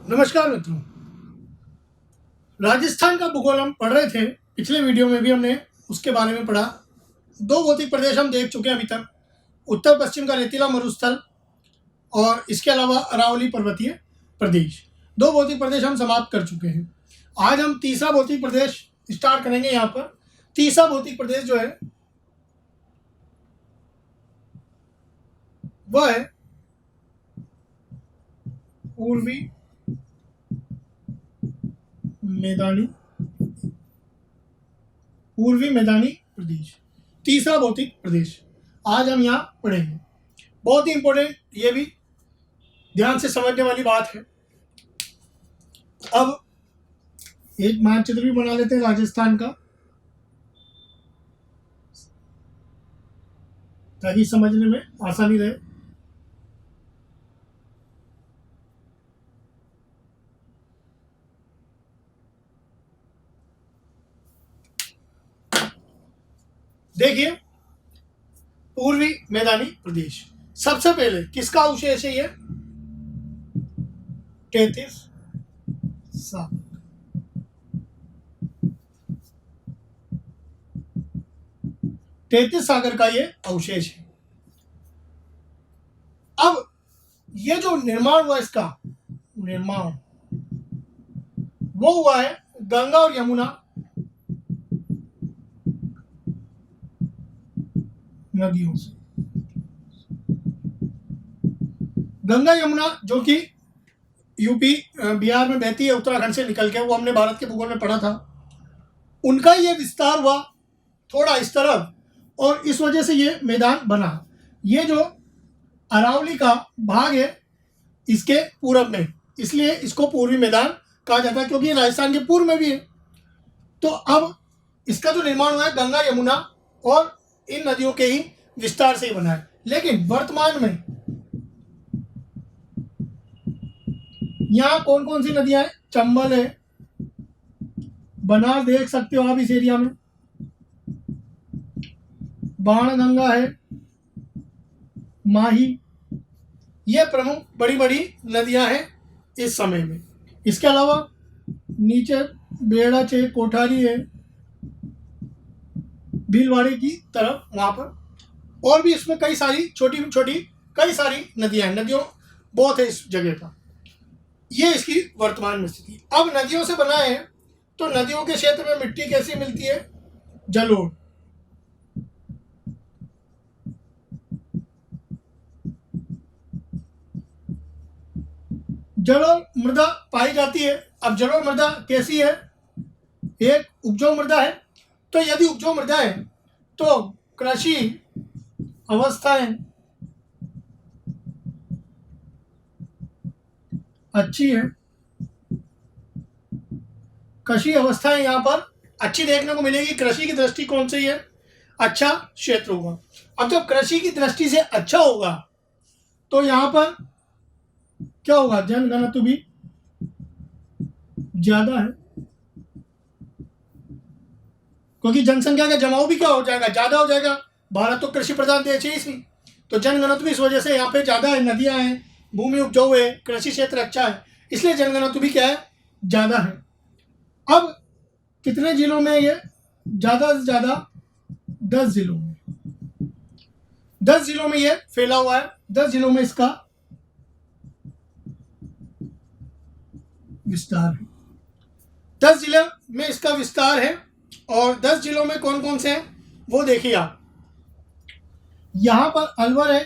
नमस्कार मित्रों। राजस्थान का भूगोल हम पढ़ रहे थे। पिछले वीडियो में भी हमने उसके बारे में पढ़ा। दो भौतिक प्रदेश हम देख चुके हैं अभी तक, उत्तर पश्चिम का रेतीला मरुस्थल और इसके अलावा अरावली पर्वतीय प्रदेश। दो भौतिक प्रदेश हम समाप्त कर चुके हैं। आज हम तीसरा भौतिक प्रदेश स्टार्ट करेंगे। यहाँ पर तीसरा भौतिक प्रदेश जो है वह है पूर्वी मैदानी प्रदेश। तीसरा भौतिक प्रदेश आज हम यहाँ पढ़ेंगे। बहुत ही इंपॉर्टेंट, ये भी ध्यान से समझने वाली बात है। अब एक मानचित्र भी बना लेते हैं राजस्थान का, ताकि समझने में आसानी रहे। देखिए, पूर्वी मैदानी प्रदेश सबसे पहले किसका अवशेष है? ये 33 सागर का ये अवशेष है। अब ये जो निर्माण हुआ, इसका निर्माण वो हुआ है गंगा और यमुना नदियों से। गंगा यमुना जो कि यूपी बिहार में बहती है, उत्तराखंड से निकल के, वो हमने भारत के भूगोल में पढ़ा था। उनका ये विस्तार हुआ थोड़ा इस तरफ, और इस वजह से ये मैदान बना। ये जो अरावली का भाग है इसके पूरब में, इसलिए इसको पूर्वी मैदान कहा जाता है, क्योंकि ये राजस्थान के पूर्व में भी है। तो अब इसका जो निर्माण हुआ है गंगा यमुना और इन नदियों के ही विस्तार से ही बना है। लेकिन वर्तमान में यहाँ कौन कौन सी नदियां हैं? चंबल है, बनास देख सकते हो आप इस एरिया में, बाणगंगा है, माही, ये प्रमुख बड़ी बड़ी नदियां हैं इस समय में। इसके अलावा नीचे बेड़ा चे कोठारी है, भीलवाड़ी की तरफ, वहां पर और भी इसमें कई सारी छोटी छोटी कई सारी नदियां हैं। नदियों बहुत है इस जगह पर। ये इसकी वर्तमान में स्थिति। अब नदियों से बना है, तो नदियों के क्षेत्र में मिट्टी कैसी मिलती है? जलोढ़। जलोढ़ मृदा पाई जाती है। अब जलोढ़ मृदा कैसी है? एक उपजाऊ मृदा है। तो यदि उपजाऊ मृदा है तो कृषि अवस्थाएं अच्छी है। कृषि अवस्थाएं यहाँ पर अच्छी देखने को मिलेगी। कृषि की दृष्टिकोण से ये अच्छा क्षेत्र होगा। अब जब कृषि की दृष्टि से अच्छा होगा तो यहाँ पर क्या होगा? जनघनत्व भी ज्यादा है, क्योंकि जनसंख्या का जमाव भी क्या हो जाएगा? ज्यादा हो जाएगा। भारत तो कृषि प्रधान देश है, इसलिए तो जनघनत्व भी इस वजह से यहाँ पे ज्यादा है। नदियां हैं, भूमि उपजाऊ है, कृषि क्षेत्र अच्छा है, इसलिए जनघनत्व भी क्या है? ज्यादा है। अब कितने जिलों में ये? ज्यादा से ज्यादा 10 जिलों में। 10 जिलों में ये फैला हुआ है। 10 जिलों में इसका विस्तार है। 10 जिलों में इसका विस्तार है। और 10 जिलों में कौन कौन से हैं वो देखिए आप। यहां पर अलवर है,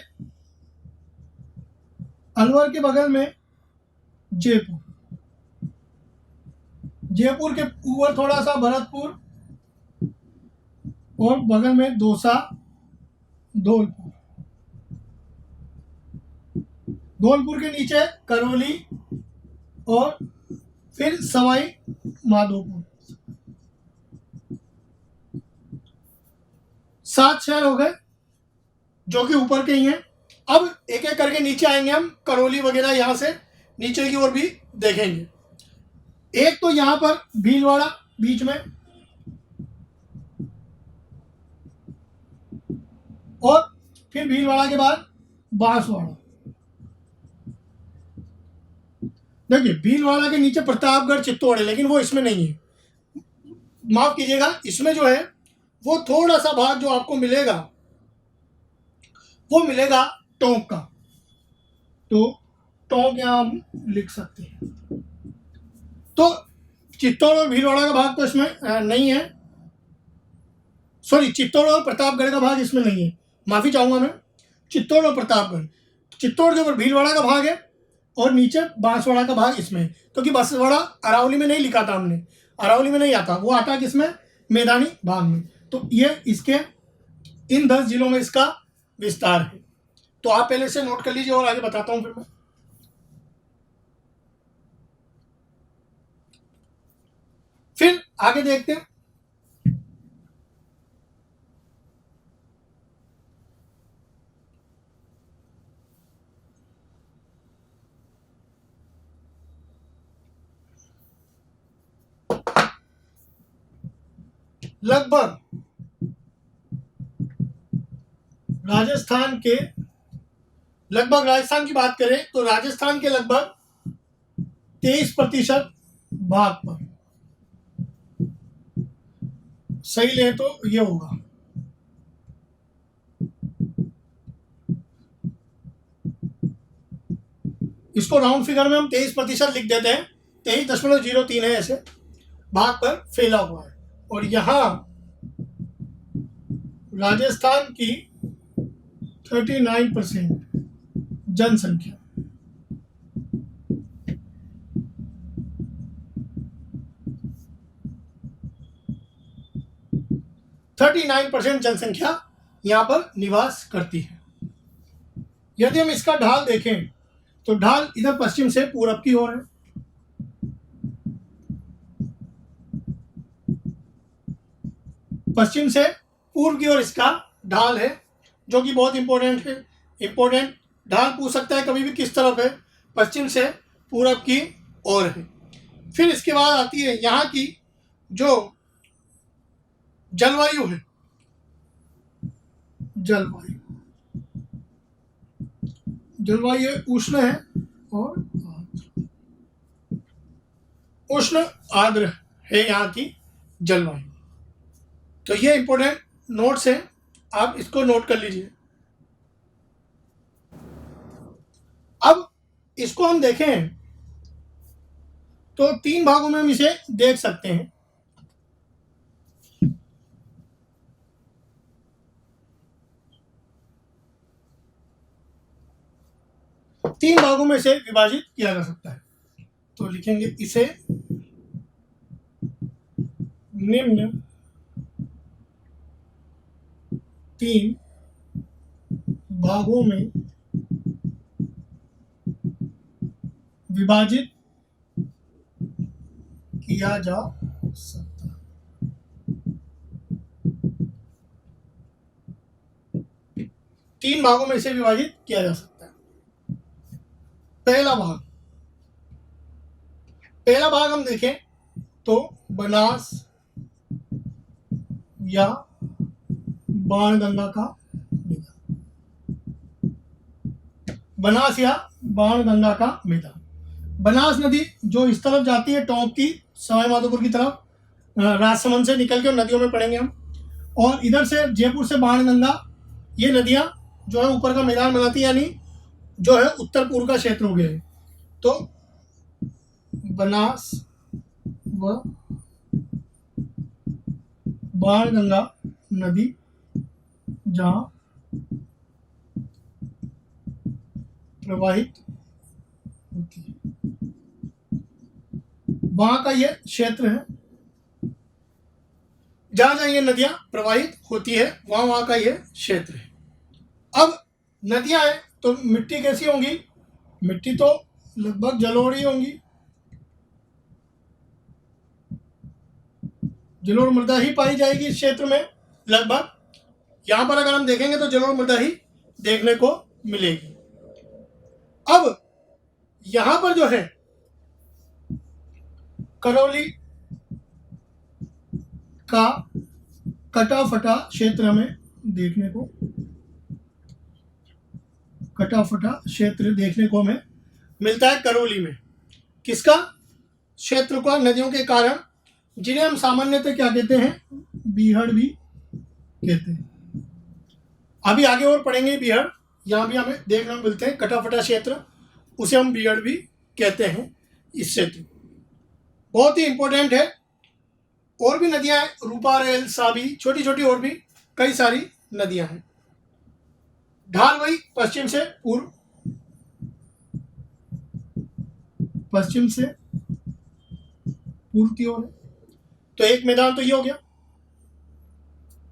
अलवर के बगल में जयपुर, जयपुर के ऊपर थोड़ा सा भरतपुर, और बगल में दौसा, धौलपुर, धौलपुर के नीचे करौली, और फिर सवाई माधोपुर। 7 शहर हो गए जो कि ऊपर के ही हैं। अब एक एक करके नीचे आएंगे हम, करौली वगैरह यहां से नीचे की ओर भी देखेंगे। एक तो यहां पर भीलवाड़ा बीच में, और फिर भीलवाड़ा के बाद बांसवाड़ा। देखिए भीलवाड़ा के नीचे प्रतापगढ़ चित्तौड़ है, लेकिन वो इसमें नहीं है, माफ कीजिएगा, इसमें जो है वो थोड़ा सा भाग जो आपको मिलेगा वो मिलेगा टोंक का। तो टोंक यहाँ हम लिख सकते हैं। तो चित्तौड़ और भीलवाड़ा का भाग तो इसमें नहीं है, सॉरी चित्तौड़ और प्रतापगढ़ का भाग इसमें नहीं है, माफी चाहूंगा मैं। चित्तौड़ और प्रतापगढ़, चित्तौड़ के ऊपर भीलवाड़ा का भाग है और नीचे बांसवाड़ा का भाग इसमें, क्योंकि बांसवाड़ा अरावली में नहीं लिखा था हमने, अरावली में नहीं आता, वो आता किसमें, मैदानी भाग में। तो ये इसके इन 10 जिलों में इसका विस्तार है। तो आप पहले से नोट कर लीजिए और आगे बताता हूं फिर मैं। फिर आगे देखते हैं। लगभग राजस्थान की बात करें तो राजस्थान के लगभग 23% भाग पर, सही ले तो ये होगा, इसको राउंड फिगर में हम 23% लिख देते हैं, 23.03 है, ऐसे भाग पर फैला हुआ है। और यहां राजस्थान की 39% जनसंख्या, जनसंख्या यहां पर निवास करती है। यदि हम इसका ढाल देखें तो ढाल इधर पश्चिम से पूरब की ओर है, पश्चिम से पूर्व की ओर इसका ढाल है, जो कि बहुत इंपॉर्टेंट है। इंपॉर्टेंट ढाल पूछ सकता है कभी भी किस तरफ है, पश्चिम से पूरब की ओर है। फिर इसके बाद आती है यहाँ की जो जलवायु है, जलवायु उष्ण है और उष्ण आर्द्र है यहाँ की जलवायु। तो ये इंपॉर्टेंट नोट्स हैं, आप इसको नोट कर लीजिए। अब इसको हम देखें तो 3 भागों में हम इसे देख सकते हैं। तीन भागों में इसे विभाजित किया जा सकता है। तो लिखेंगे इसे निम्न 3 भागों में विभाजित किया जा सकता है। तीन भागों में इसे विभाजित किया जा सकता है। पहला भाग हम देखें तो बनास या बाणगंगा का मैदान, बनास या बाणगंगा का मैदान। बनास नदी जो इस तरफ जाती है टोंक की सवाई माधोपुर की तरफ, राजसमंद से निकल के नदियों में पड़ेंगे हम, और इधर से जयपुर से बाणगंगा, ये नदियां जो है ऊपर का मैदान बनाती है, यानी जो है उत्तर पूर्व का क्षेत्र हो गया है। तो बनास व बाणगंगा नदी जहां प्रवाहित होती है, वहां का ये क्षेत्र है। जहां जहां ये नदियां प्रवाहित होती है वहां का ये क्षेत्र है। अब नदियां हैं तो मिट्टी कैसी होंगी, मिट्टी तो लगभग जलोढ़ ही होंगी, जलोढ़ मृदा ही पाई जाएगी इस क्षेत्र में लगभग। यहां पर अगर हम देखेंगे तो जलोढ़ मृदा ही देखने को मिलेगी। अब यहां पर जो है करौली का कटा फटा क्षेत्र हमें देखने को, कटा फटा क्षेत्र देखने को हमें मिलता है करौली में। किसका? क्षेत्र का, नदियों के कारण, जिन्हें हम सामान्यतः क्या कहते हैं? बीहड़ भी कहते हैं। अभी आगे और पढ़ेंगे बीहड़, यहाँ भी हमें देखने को मिलते हैं कटा फटा क्षेत्र, उसे हम बीहड़ भी कहते हैं। इस क्षेत्र बहुत ही इंपॉर्टेंट है। और भी नदियां हैं, रूपा, रेल, साबी, छोटी छोटी और भी कई सारी नदियां हैं। ढाल वही पश्चिम से पूर्व, पश्चिम से पूर्व की ओर है। तो एक मैदान तो ये हो गया,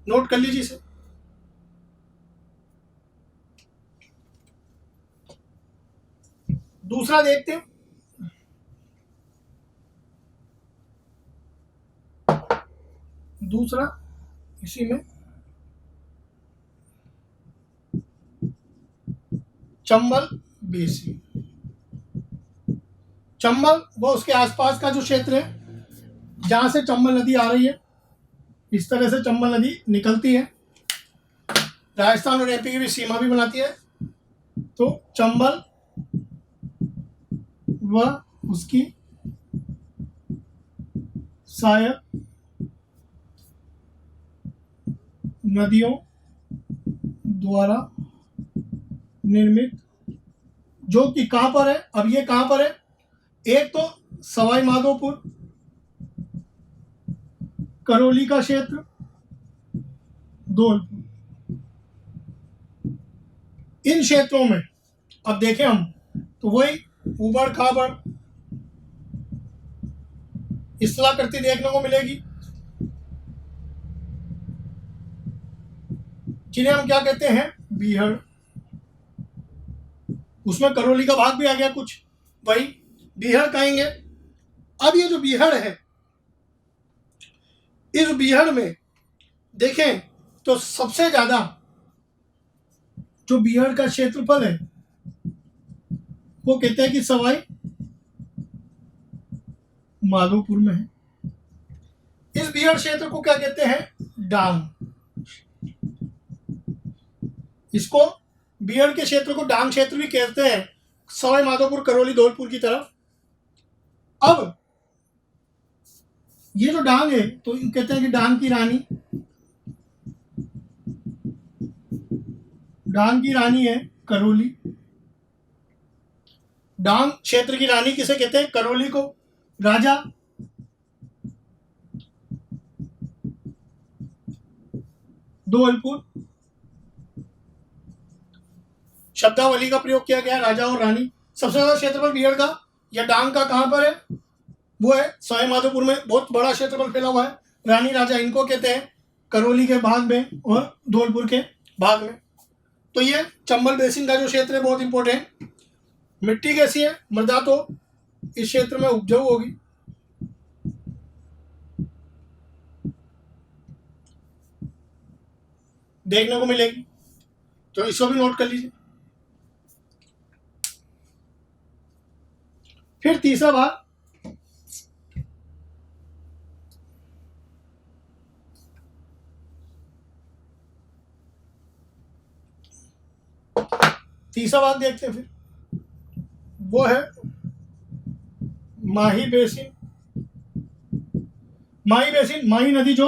नोट कर लीजिए इसे। दूसरा देखते हैं, दूसरा इसी में चंबल बेसिन। चंबल वो उसके आसपास का जो क्षेत्र है जहां से चंबल नदी आ रही है, इस तरह से चंबल नदी निकलती है, राजस्थान और एमपी की भी सीमा भी बनाती है। तो चंबल व उसकी सहायक नदियों द्वारा निर्मित, जो कि कहां पर है? अब ये कहां पर है? एक तो सवाई माधोपुर, करौली का क्षेत्र, धौलपुर, इन क्षेत्रों में अब देखें हम तो वही उबड़ खाबड़ इस्तेला करती देखने को मिलेगी, जिन्हें हम क्या कहते हैं? बीहड़। उसमें करौली का भाग भी आ गया कुछ, वही बीहड़ कहेंगे। अब ये जो बीहड़ है, इस बीहड़ में देखें तो सबसे ज्यादा जो बीहड़ का क्षेत्रफल है वो कहते हैं कि सवाई माधोपुर में है। इस बीहड़ क्षेत्र को क्या कहते हैं? डांग। इसको बीहड़ के क्षेत्र को डांग क्षेत्र भी कहते हैं, सवाई माधोपुर, करौली, धौलपुर की तरफ। अब ये जो डांग है तो कहते हैं कि डांग की रानी, डांग की रानी है करौली। डांग क्षेत्र की रानी किसे कहते हैं? करौली को। राजा धौलपुर। शब्दावली का प्रयोग किया गया, राजा और रानी। सबसे ज्यादा क्षेत्रफल बीहड़ का या डांग का कहां पर है? वो है सवाई माधोपुर में, बहुत बड़ा क्षेत्रफल फैला हुआ है। रानी राजा इनको कहते हैं, करौली के भाग में और धौलपुर के भाग में। तो ये चंबल बेसिन का जो क्षेत्र है बहुत इंपॉर्टेंट। मिट्टी कैसी है? मृदा तो इस क्षेत्र में उपजाऊ होगी। देखने को मिलेगी, तो इसको भी नोट कर लीजिए। फिर तीसरा भाग, देखते हैं। फिर वो है माही बेसिन। माही बेसिन, माही नदी जो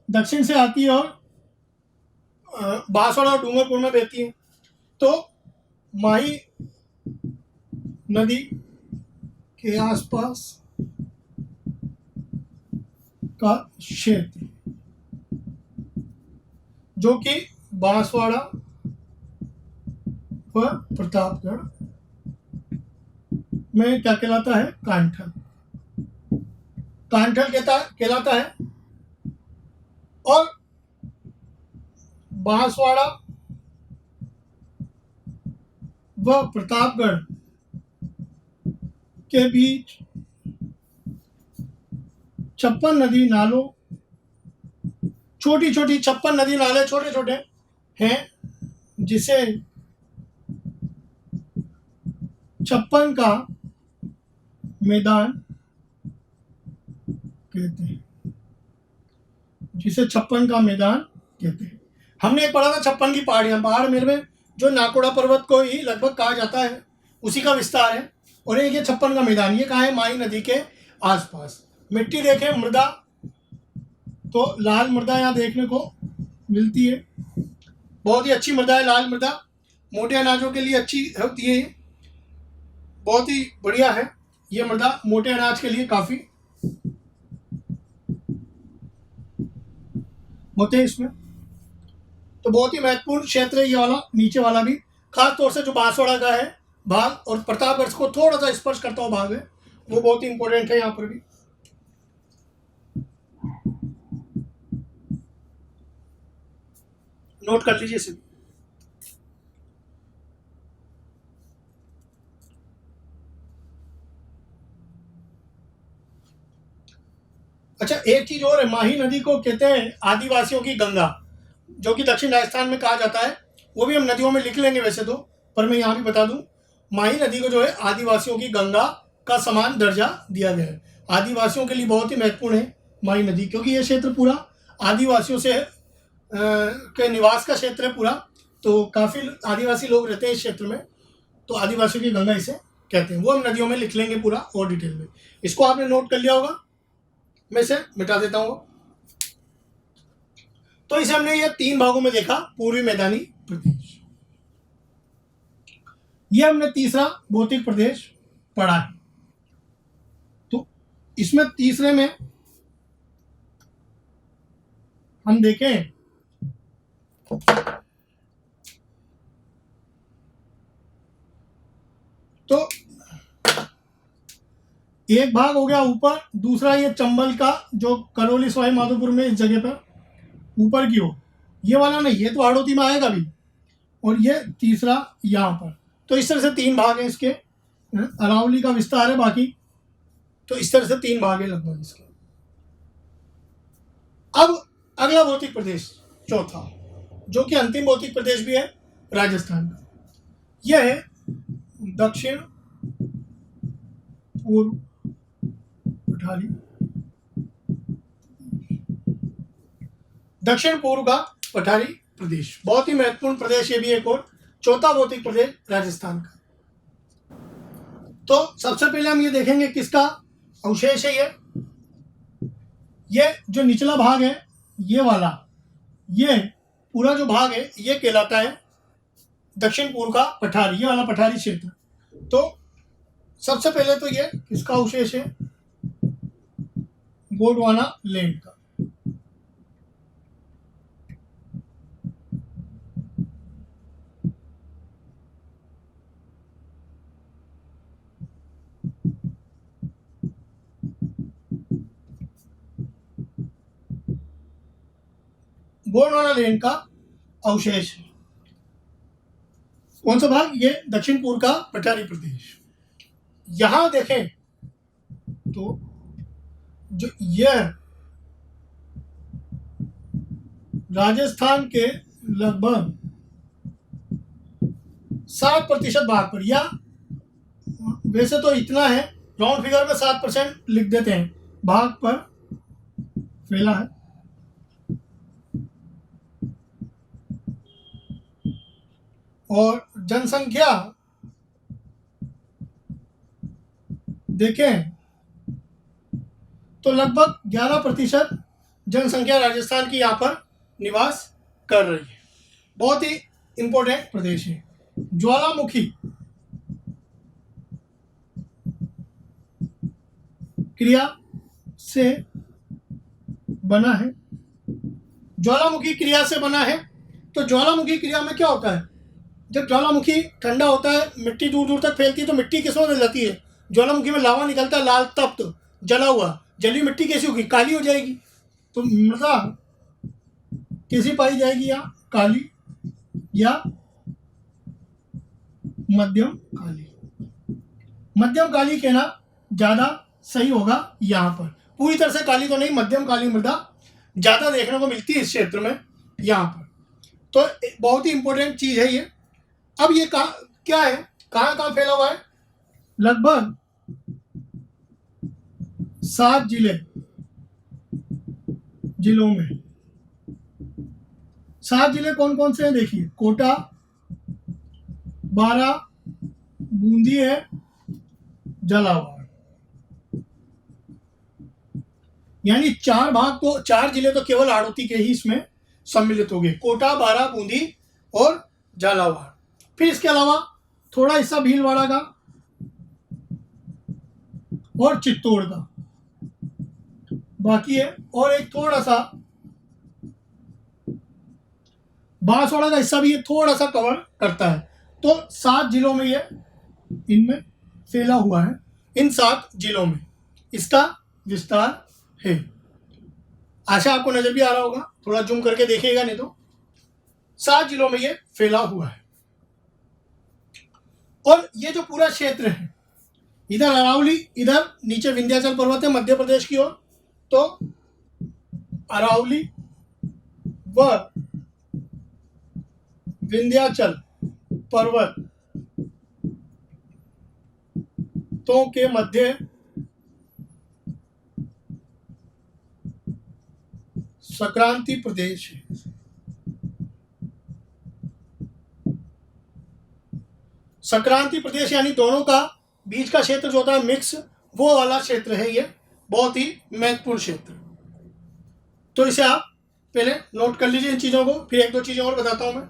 दक्षिण से आती है और बांसवाड़ा और डूंगरपुर में बहती है। तो माही नदी के आसपास का क्षेत्र जो कि बांसवाड़ा व प्रतापगढ़ में क्या कहलाता है? कांठल। कांठल कहलाता है। और बांसवाड़ा व प्रतापगढ़ के बीच 56 नदी नालों, छोटी छोटी 56 नदी नाले छोटे छोटे हैं, जिसे 56 का मैदान कहते हैं, जिसे 56 का मैदान कहते हैं। हमने एक पढ़ा था 56 की पहाड़ियां, पहाड़ मेरे में जो नाकोड़ा पर्वत को ही लगभग कहा जाता है, उसी का विस्तार है। और एक ये 56 का मैदान, ये कहाँ है? माही नदी के आसपास। मिट्टी देखें, मृदा तो लाल मृदा यहाँ देखने को मिलती है, बहुत ही अच्छी मृदा है लाल मृदा, मोटे अनाजों के लिए अच्छी होती है, बहुत ही बढ़िया है ये मृदा मोटे अनाज के लिए, काफ़ी होते हैं इसमें। तो बहुत ही महत्वपूर्ण क्षेत्र है ये वाला, नीचे वाला भी, खास तौर से जो बांसवाड़ा का है भाग और प्रतापगढ़ को थोड़ा सा स्पर्श करता हुआ भाग है, वो बहुत ही इंपॉर्टेंट है यहाँ पर भी। नोट कर लीजिए इसे। अच्छा, एक चीज और है, माही नदी को कहते हैं आदिवासियों की गंगा, जो कि दक्षिण राजस्थान में कहा जाता है। वो भी हम नदियों में लिख लेंगे वैसे तो, पर मैं यहाँ भी बता दूं, माही नदी को जो है आदिवासियों की गंगा का समान दर्जा दिया गया है। आदिवासियों के लिए बहुत ही महत्वपूर्ण है माही नदी, क्योंकि ये क्षेत्र पूरा आदिवासियों से के निवास का क्षेत्र है पूरा, तो काफ़ी आदिवासी लोग रहते हैं इस क्षेत्र में, तो आदिवासियों की गंगा इसे कहते हैं। वो हम नदियों में लिख लेंगे पूरा और डिटेल में। इसको आपने नोट कर लिया होगा, मैं इसे मिटा देता हूँ। तो इसे हमने ये 3 भागों में देखा, पूर्वी मैदानी प्रदेश, ये हमने तीसरा भौतिक प्रदेश पढ़ा है। तो इसमें तीसरे में हम देखें तो एक भाग हो गया ऊपर, दूसरा ये चंबल का जो करौली सवाई माधोपुर में इस जगह पर ऊपर की हो, ये वाला नहीं, ये तो हाड़ौती में आएगा भी, और ये तीसरा यहाँ पर। तो इस तरह से 3 भाग हैं इसके, अरावली का विस्तार है बाकी, तो इस तरह से 3 भाग है लगभग इसके। अब अगला भौतिक प्रदेश चौथा, जो कि अंतिम भौतिक प्रदेश भी है राजस्थान का, यह है दक्षिण पूर्व पठारी, दक्षिण पूर्व का पठारी प्रदेश, बहुत ही महत्वपूर्ण प्रदेश ये भी एक और, चौथा भौतिक प्रदेश राजस्थान का। तो सबसे पहले हम ये देखेंगे किसका अवशेष है ये जो निचला भाग है ये वाला, ये पूरा जो भाग है ये कहलाता है दक्षिण पूर्व का पठारी, ये वाला पठारी क्षेत्र। तो सबसे पहले तो ये किसका अवशेष है? गोंडवाना लैंड का। गोंडवाना लैंड का अवशेष है। कौन सा भाग? ये दक्षिण पूर्व का पठारी प्रदेश। यहां देखें तो जो यह राजस्थान के लगभग 7% भाग पर, या वैसे तो इतना है, राउंड फिगर में 7% लिख देते हैं, भाग पर फैला है। और जनसंख्या देखें तो लगभग 11% जनसंख्या राजस्थान की यहाँ पर निवास कर रही है। बहुत ही इंपॉर्टेंट प्रदेश है। ज्वालामुखी क्रिया से बना है, ज्वालामुखी क्रिया से बना है। तो ज्वालामुखी क्रिया में क्या होता है? जब ज्वालामुखी ठंडा होता है, मिट्टी दूर दूर तक फैलती है, तो मिट्टी किस में जाती है? ज्वालामुखी में लावा निकलता है, लाल तप्त जला हुआ, जली मिट्टी कैसी होगी? काली हो जाएगी। तो मृदा कैसी पाई जाएगी? या काली या मध्यम काली। मध्यम काली कहना ज्यादा सही होगा यहाँ पर। पूरी तरह से काली तो नहीं, मध्यम काली मृदा ज्यादा देखने को मिलती है इस क्षेत्र में यहाँ पर। तो बहुत ही इंपॉर्टेंट चीज है ये। अब ये क्या है, कहाँ कहाँ फैला हुआ है? लगभग 7 जिलों में। 7 जिले कौन कौन से हैं देखिए, कोटा, बारा, बूंदी है, झालावाड़। यानी 4 भाग तो 4 जिले तो केवल हाड़ौती के ही इसमें सम्मिलित हो गए, कोटा, बारां, बूंदी और झालावाड़। फिर इसके अलावा थोड़ा हिस्सा भीलवाड़ा का और चित्तौड़ का बाकी है, और एक थोड़ा सा बांसवाड़ा का हिस्सा भी ये थोड़ा सा कवर करता है। तो 7 जिलों में ये इनमें फैला हुआ है। इन 7 जिलों में इसका विस्तार है। आशा आपको नजर भी आ रहा होगा, थोड़ा जूम करके देखिएगा, नहीं तो 7 जिलों में ये फैला हुआ है। और ये जो पूरा क्षेत्र है, इधर अरावली, इधर नीचे विंध्याचल पर्वत है मध्य प्रदेश की ओर, तो अरावली व विंध्याचल पर्वत तो के मध्य संक्रांति प्रदेश है। संक्रांति प्रदेश यानी दोनों का बीच का क्षेत्र जो होता है मिक्स, वो वाला क्षेत्र है ये, बहुत ही महत्वपूर्ण क्षेत्र। तो इसे आप पहले नोट कर लीजिए इन चीजों को, फिर एक दो चीजें और बताता हूं मैं,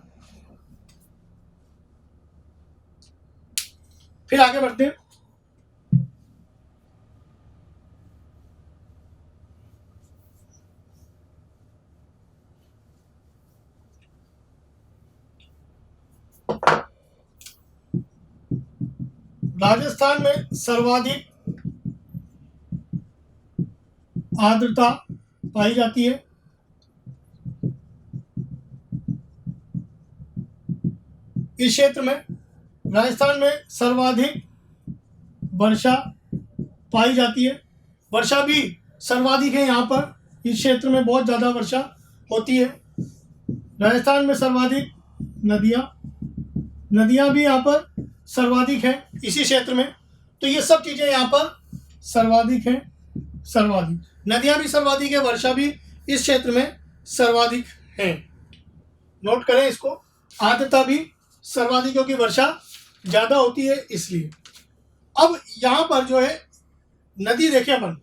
फिर आगे बढ़ते हैं। राजस्थान में सर्वाधिक आर्द्रता पाई जाती है। इस क्षेत्र में राजस्थान में सर्वाधिक वर्षा पाई जाती है। वर्षा भी सर्वाधिक है यहाँ पर, इस क्षेत्र में बहुत ज़्यादा वर्षा होती है। राजस्थान में सर्वाधिक नदियाँ भी यहाँ पर सर्वाधिक है इसी क्षेत्र में। तो ये सब चीज़ें यहाँ पर सर्वाधिक हैं, सर्वाधिक नदियाँ भी सर्वाधिक है, वर्षा भी इस क्षेत्र में सर्वाधिक है। नोट करें इसको, आर्द्रता भी सर्वाधिक क्योंकि वर्षा ज़्यादा होती है इसलिए। अब यहाँ पर जो है नदी देखें अपन,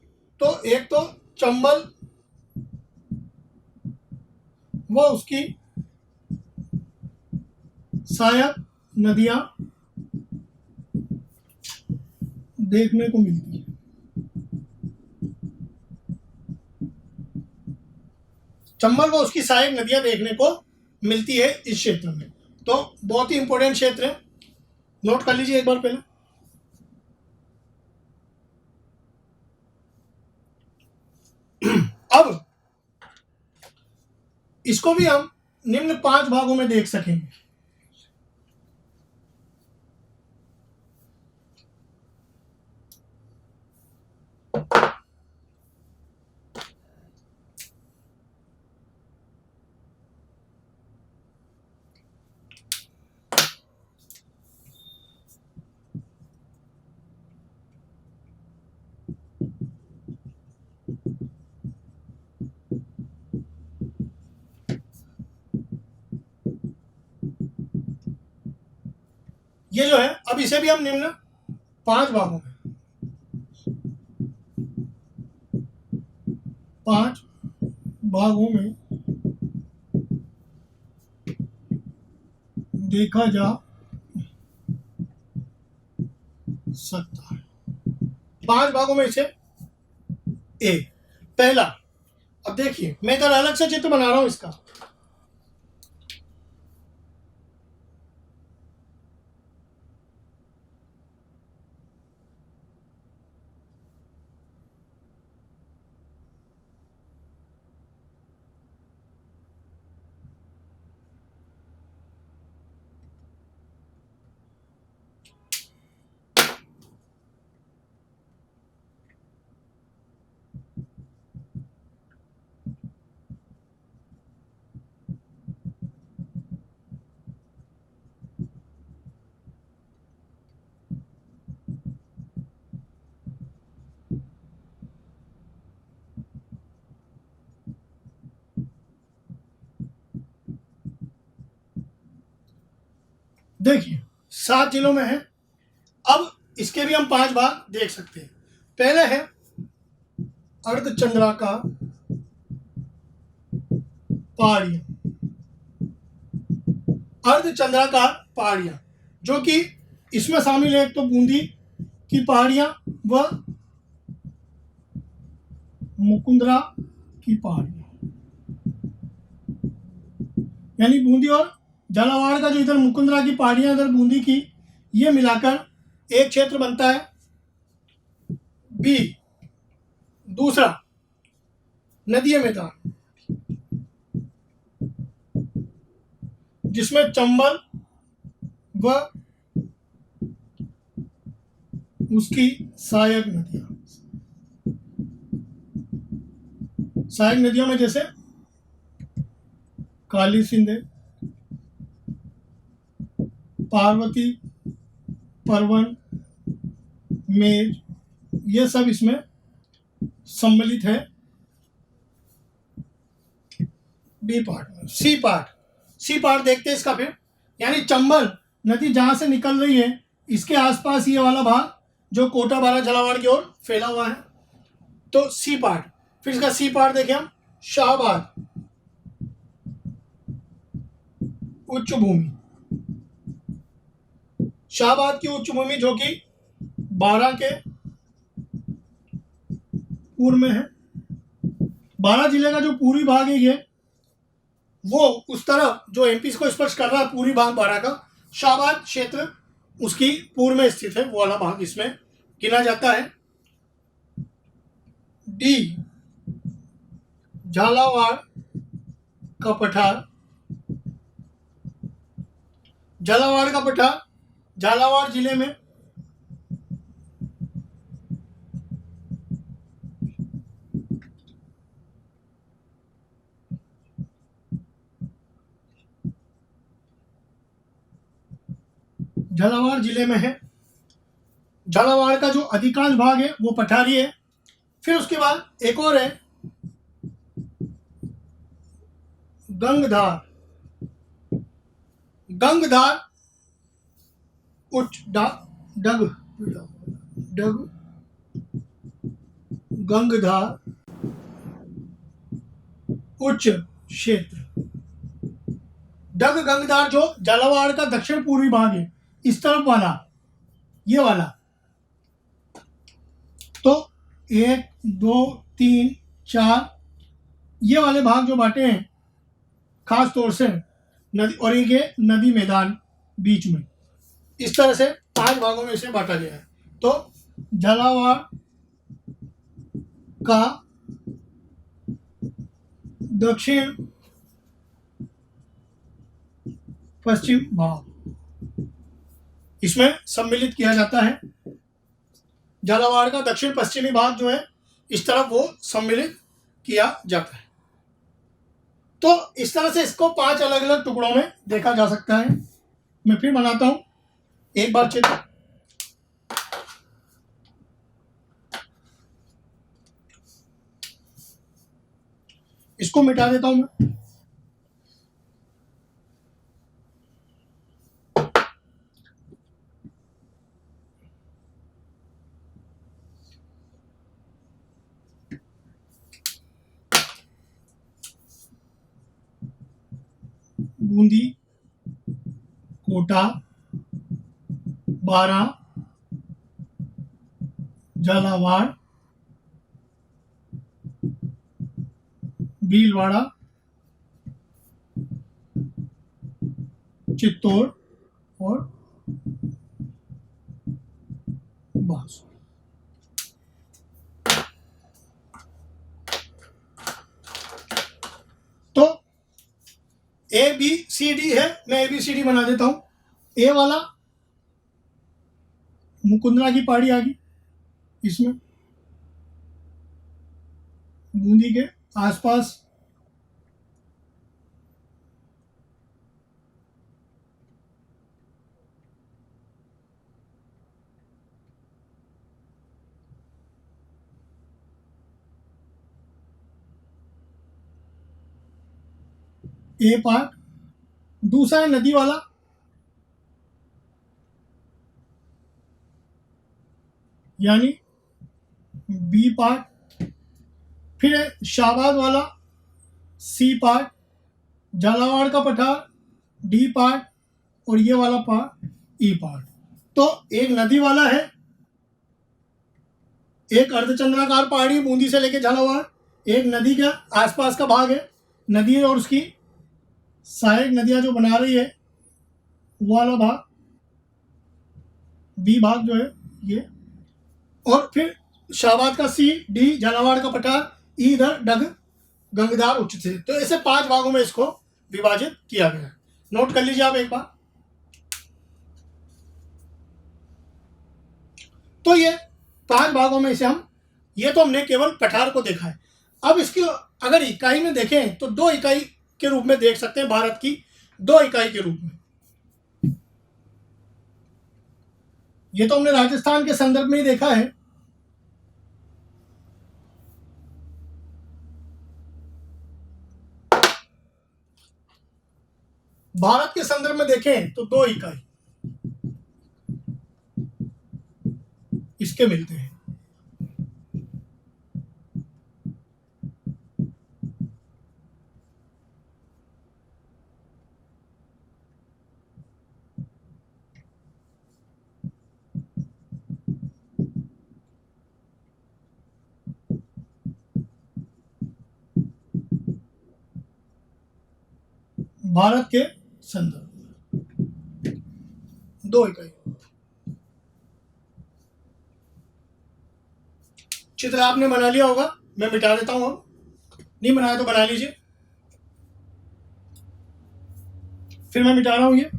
तो एक तो चंबल व उसकी सहायक नदियां देखने को मिलती है। चंबल व उसकी सहायक नदियां देखने को मिलती है इस क्षेत्र में। तो बहुत ही इंपॉर्टेंट क्षेत्र है, नोट कर लीजिए एक बार पहले। अब इसको भी हम निम्न 5 भागों में देख सकेंगे। ये जो है, अब इसे भी हम निम्न 5 भागों में, 5 भागों में देखा जा सकता है। 5 भागों में इसे ए, पहला, अब देखिए मैं इधर अलग से चित्र बना रहा हूं इसका। देखिए 7 जिलों में है। अब इसके भी हम 5 भाग देख सकते हैं। पहले है अर्धचंद्राकार पहाड़ियां, अर्धचंद्राकार पहाड़ियां, जो कि इसमें शामिल है एक तो बूंदी की पहाड़ियां व मुकुंदरा की पहाड़ियां, यानी बूंदी और झालावाड़ का जो इधर मुकुंदरा की पहाड़ियां, इधर बूंदी की, ये मिलाकर एक क्षेत्र बनता है। बी, दूसरा नदीय मैदान, जिसमें चंबल व उसकी सहायक नदियां, सहायक नदियों में जैसे काली सिंध, पार्वती, परवन, मेज, ये सब इसमें सम्मिलित है। बी पार्ट में। सी पार्ट देखते हैं इसका फिर, यानी चंबल नदी जहां से निकल रही है इसके आसपास ये वाला भाग जो कोटा बारा झालावाड़ की ओर फैला हुआ है, तो सी पार्ट। फिर इसका सी पार्ट देखें हम, शाहबाद उच्च भूमि, शाहबाद की उच्च भूमि जो कि बारा के पूर्व में है। बारा जिले का जो पूर्वी भाग है ये, वो उस तरफ जो एमपी को स्पर्श कर रहा है, पूर्वी भाग बारा का, शाहबाद क्षेत्र उसकी पूर्व में स्थित है, वो वाला भाग इसमें गिना जाता है। डी, झालावाड़ का पठार, झालावाड़ का पठार झालावाड़ जिले में झालावाड़ जिले में है। झालावाड़ का जो अधिकांश भाग है वो पठारी है। फिर उसके बाद एक और है गंगधार, गंगधार उच्च डग डग गंगधार उच्च क्षेत्र, डग गंगधार जो झालावाड़ का दक्षिण पूर्वी भाग है, इस तरफ वाला, ये वाला, तो 1 2 3 4 ये वाले भाग जो बांटे हैं खास तौर से नदी, और ये नदी मैदान बीच में, इस तरह से 5 भागों में इसे बांटा गया है। तो झालावाड़ का दक्षिण पश्चिम भाग इसमें सम्मिलित किया जाता है। झालावाड़ का दक्षिण पश्चिमी भाग जो है इस तरफ वो सम्मिलित किया जाता है। तो इस तरह से इसको 5 अलग अलग टुकड़ों में देखा जा सकता है। मैं फिर बनाता हूं एक बार चित्र। इसको मिटा देता हूं मैं। बूंदी, कोटा, बारा, झालावाड़, भीलवाड़ा, चित्तौड़ और बांसुरी। तो ए बी सी डी है, मैं ए बी सी डी बना देता हूं। ए वाला मुकुंदरा की पहाड़ी आ गई, इसमें बूंदी के आसपास ए पार्ट। दूसरा है नदी वाला, यानी बी पार्ट, फिर है शाहबाद वाला सी पार्ट, झालावाड़ का पठार डी पार्ट, और ये वाला पार्ट ई पार्ट। तो एक नदी वाला है, एक अर्धचंद्राकार पहाड़ी बूंदी से लेके झालावाड़, एक नदी का आसपास का भाग है, नदी और उसकी सहायक नदियां जो बना रही है वो वाला भाग, बी भाग जो है ये, और फिर शाहबाद का सी, डी झालावाड़ का पठार, ई इधर डग गंगदार उच्च से। तो ऐसे 5 भागों में इसको विभाजित किया गया है। नोट कर लीजिए आप एक बार। तो ये 5 भागों में से ये तो हमने केवल पठार को देखा है। अब इसकी अगर इकाई में देखें तो 2 इकाई के रूप में देख सकते हैं, भारत की 2 इकाई के रूप में। ये तो हमने राजस्थान के संदर्भ में ही देखा है। भारत के संदर्भ में देखें तो 2 इकाई इसके मिलते हैं। भारत के संदर्भ 2 इकाई। चित्र आपने बना लिया होगा, मैं मिटा देता हूं। अब नहीं बनाया तो बना लीजिए, फिर मैं मिटा रहा हूं ये।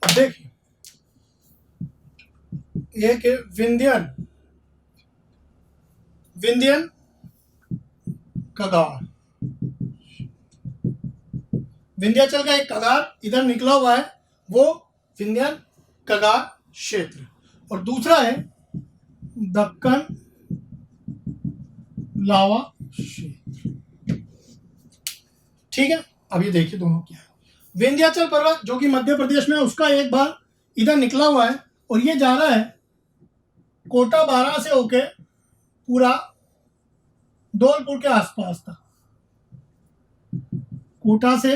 अब देखिए, एक है विंध्यन, विंध्यन कगार, विंध्याचल का एक कगार इधर निकला हुआ है, वो विंध्यन कगार क्षेत्र। और दूसरा है दक्कन लावा क्षेत्र। ठीक है, अब ये देखिए दोनों क्या है। विंध्याचल पर्वत जो कि मध्य प्रदेश में है, उसका एक भाग इधर निकला हुआ है, और ये जा रहा है कोटा बारा से होके पूरा धौलपुर के आसपास तक। कोटा से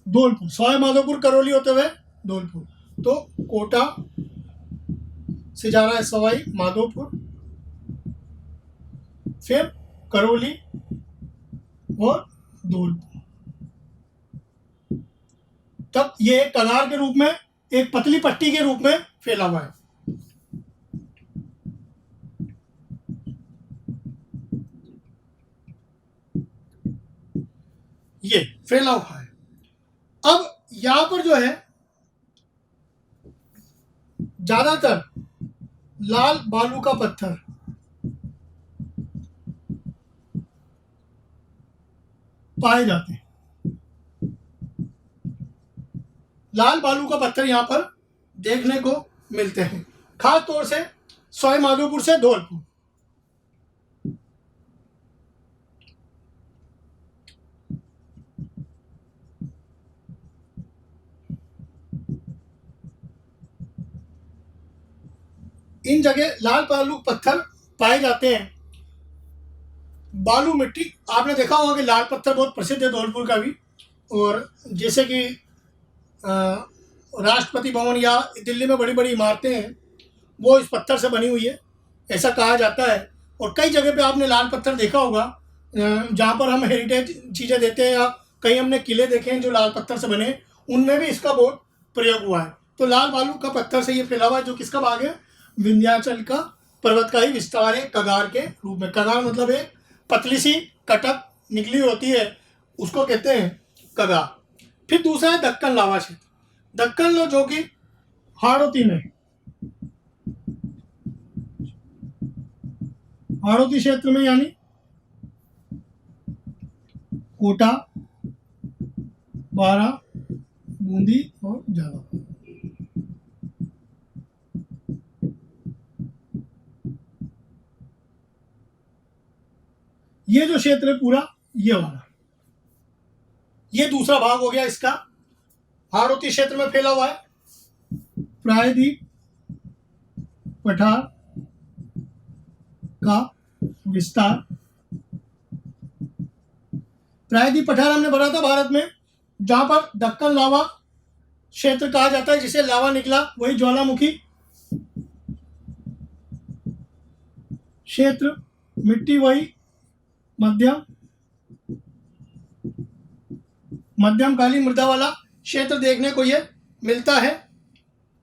धौलपुर, सवाई माधोपुर करौली होते हुए धौलपुर। तो कोटा से जा रहा है सवाई माधोपुर, फिर करौली और धौलपुर। तब ये एक कगार के रूप में, एक पतली पट्टी के रूप में फैला हुआ है। ये फैला हुआ है। अब यहां पर जो है ज्यादातर लाल बालू का पत्थर पाए जाते हैं। लाल बालू का पत्थर यहां पर देखने को मिलते हैं, खास तौर से सवाई माधोपुर से धौलपुर। इन जगह लाल बालू पत्थर पाए जाते हैं। बालू मिट्टी, आपने देखा होगा कि लाल पत्थर बहुत प्रसिद्ध है धौलपुर का भी। और जैसे कि राष्ट्रपति भवन या दिल्ली में बड़ी बड़ी इमारतें हैं, वो इस पत्थर से बनी हुई है, ऐसा कहा जाता है। और कई जगह पे आपने लाल पत्थर देखा होगा, जहाँ पर हम हेरिटेज चीज़ें देते हैं, या कहीं हमने किले देखे हैं जो लाल पत्थर से बने, उनमें भी इसका बहुत प्रयोग हुआ है। तो लाल बालू का पत्थर से ये फैला हुआ है, जो किसका भाग है? विंध्याचल का पर्वत का ही विस्तार है, कगार के रूप में। कगार मतलब एक पतली सी कटक निकली होती है, उसको कहते हैं कगार। फिर दूसरा है दक्कन लावा क्षेत्र। दक्कन लो जो कि हाड़ौती में, हाड़ौती क्षेत्र में, यानी कोटा, बारा, बूंदी और जालौन। ये जो क्षेत्र है पूरा, ये वाला, ये दूसरा भाग हो गया इसका, हाड़ौती क्षेत्र में फैला हुआ है। प्रायद्वीप पठार का विस्तार, प्रायद्वीप पठार हमने पढ़ा था भारत में, जहां पर दक्कन लावा क्षेत्र कहा जाता है, जिसे लावा निकला वही ज्वालामुखी क्षेत्र, मिट्टी वही मध्यम काली मृदा वाला क्षेत्र देखने को ये मिलता है।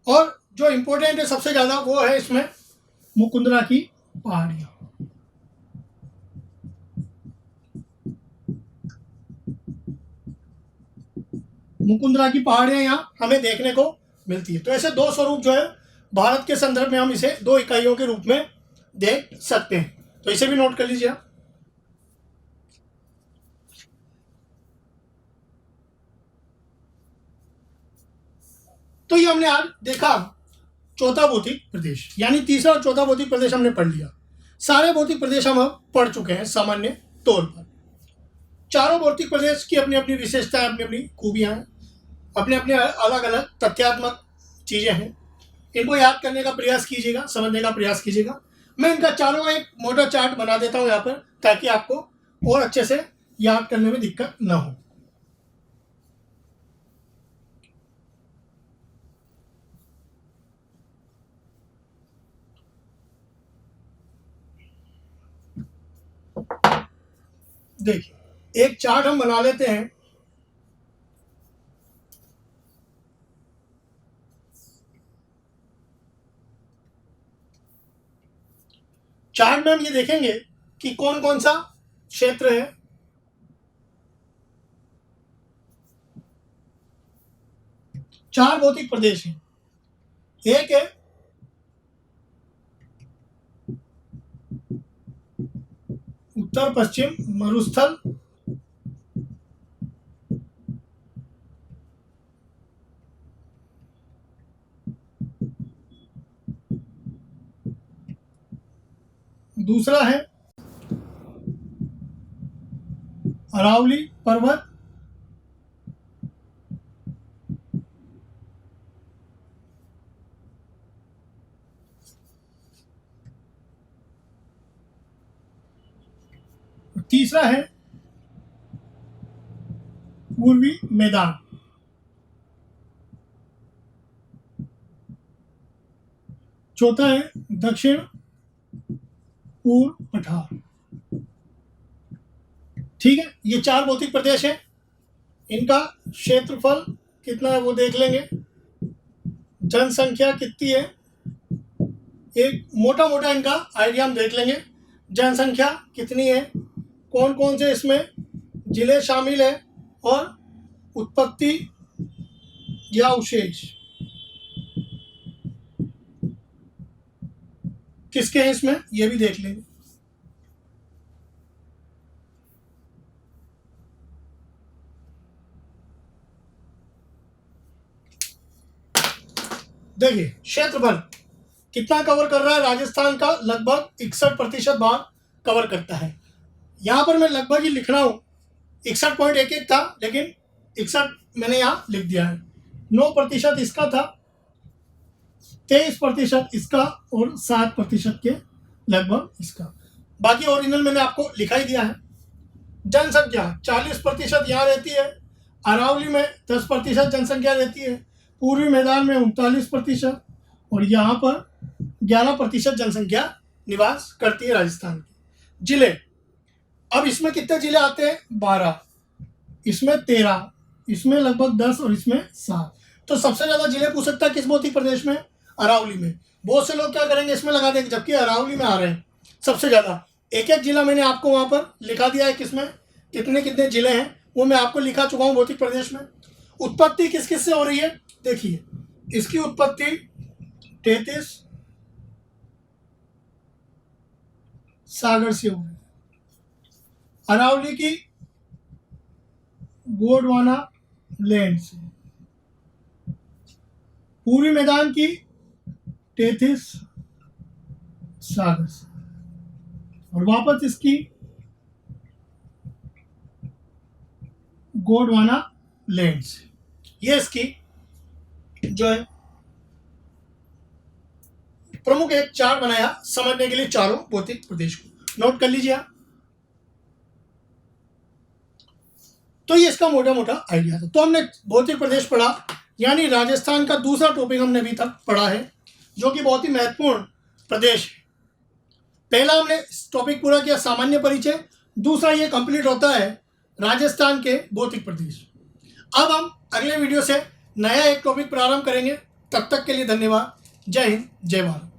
और जो इम्पोर्टेंट है सबसे ज्यादा वो है इसमें मुकुंदरा की पहाड़ियां। मुकुंदरा की पहाड़ियां यहाँ हमें देखने को मिलती है। तो ऐसे दो स्वरूप जो है भारत के संदर्भ में हम इसे दो इकाइयों के रूप में देख सकते हैं, तो इसे भी नोट कर लीजिए आप। तो ये हमने आज देखा चौथा भौतिक प्रदेश, यानी तीसरा और चौथा भौतिक प्रदेश हमने पढ़ लिया। सारे भौतिक प्रदेश हम अब पढ़ चुके हैं सामान्य तौर पर। चारों भौतिक प्रदेश की अपनी अपनी विशेषताएं, अपनी अपनी खूबियां हैं, अपने अपने अलग अलग तथ्यात्मक चीजें हैं। इनको याद करने का प्रयास कीजिएगा, समझने का प्रयास कीजिएगा। मैं इनका चारों का एक मोटा चार्ट बना देता हूं यहाँ पर, ताकि आपको और अच्छे से याद करने में दिक्कत ना हो। देखिए, एक चार्ट हम बना लेते हैं। चार्ट में हम ये देखेंगे कि कौन कौन सा क्षेत्र है। चार भौतिक प्रदेश हैं। एक है उत्तर पश्चिम मरुस्थल, दूसरा है अरावली पर्वत, तीसरा है पूर्वी मैदान, चौथा है दक्षिण पूर्व पठार। ठीक है, ये चार भौतिक प्रदेश हैं। इनका क्षेत्रफल कितना है वो देख लेंगे, जनसंख्या कितनी है एक मोटा मोटा इनका आइडिया हम देख लेंगे। जनसंख्या कितनी है, कौन कौन से इसमें जिले शामिल है, और उत्पत्ति या अवशेष किसके हैं इसमें, ये भी देख लेंगे। देखिए, क्षेत्रफल कितना कवर कर रहा है, राजस्थान का लगभग 61% भाग कवर करता है। यहां पर मैं लगभग ही लिख रहा हूं, 61.11 था, लेकिन 61 मैंने यहां लिख दिया है। 9% इसका था, 23% इसका और 7% के लगभग इसका। बाकी ओरिजिनल मैंने आपको लिखा ही दिया है। जनसंख्या 40% यहाँ रहती है, अरावली में 10% जनसंख्या रहती है, पूर्वी मैदान में 39%, और यहाँ पर 11% जनसंख्या निवास करती है राजस्थान की। जिले, अब इसमें कितने जिले आते हैं, 12, इसमें 13, इसमें लगभग 10 और इसमें 7। तो सबसे ज्यादा जिले पूछ सकता है किस भौतिक प्रदेश में, अरावली में। बहुत से लोग क्या करेंगे, इसमें लगा देंगे, जबकि अरावली में आ रहे हैं सबसे ज्यादा। एक एक जिला मैंने आपको वहां पर लिखा दिया है, किसमें कितने कितने जिले हैं वो मैं आपको लिखा चुका हूं भौतिक प्रदेश में। उत्पत्ति किस किस से हो रही है, देखिए, इसकी उत्पत्ति 33 सागर से हो रही है, अरावली की गोंडवाना लैंड से, पूर्वी मैदान की टेथिस सागर से, और वापस इसकी गोंडवाना लैंड से। ये इसकी जो है प्रमुख एक चार्ट बनाया समझने के लिए चारों भौतिक प्रदेश को नोट कर लीजिए आप। तो ये इसका मोटा मोटा आइडिया था। तो हमने भौतिक प्रदेश पढ़ा, यानी राजस्थान का दूसरा टॉपिक हमने अभी तक पढ़ा है, जो कि बहुत ही महत्वपूर्ण प्रदेश है। पहला हमने टॉपिक पूरा किया सामान्य परिचय, दूसरा ये कंप्लीट होता है राजस्थान के भौतिक प्रदेश। अब हम अगले वीडियो से नया एक टॉपिक प्रारंभ करेंगे। तब तक के लिए धन्यवाद। जय हिंद, जय भारत।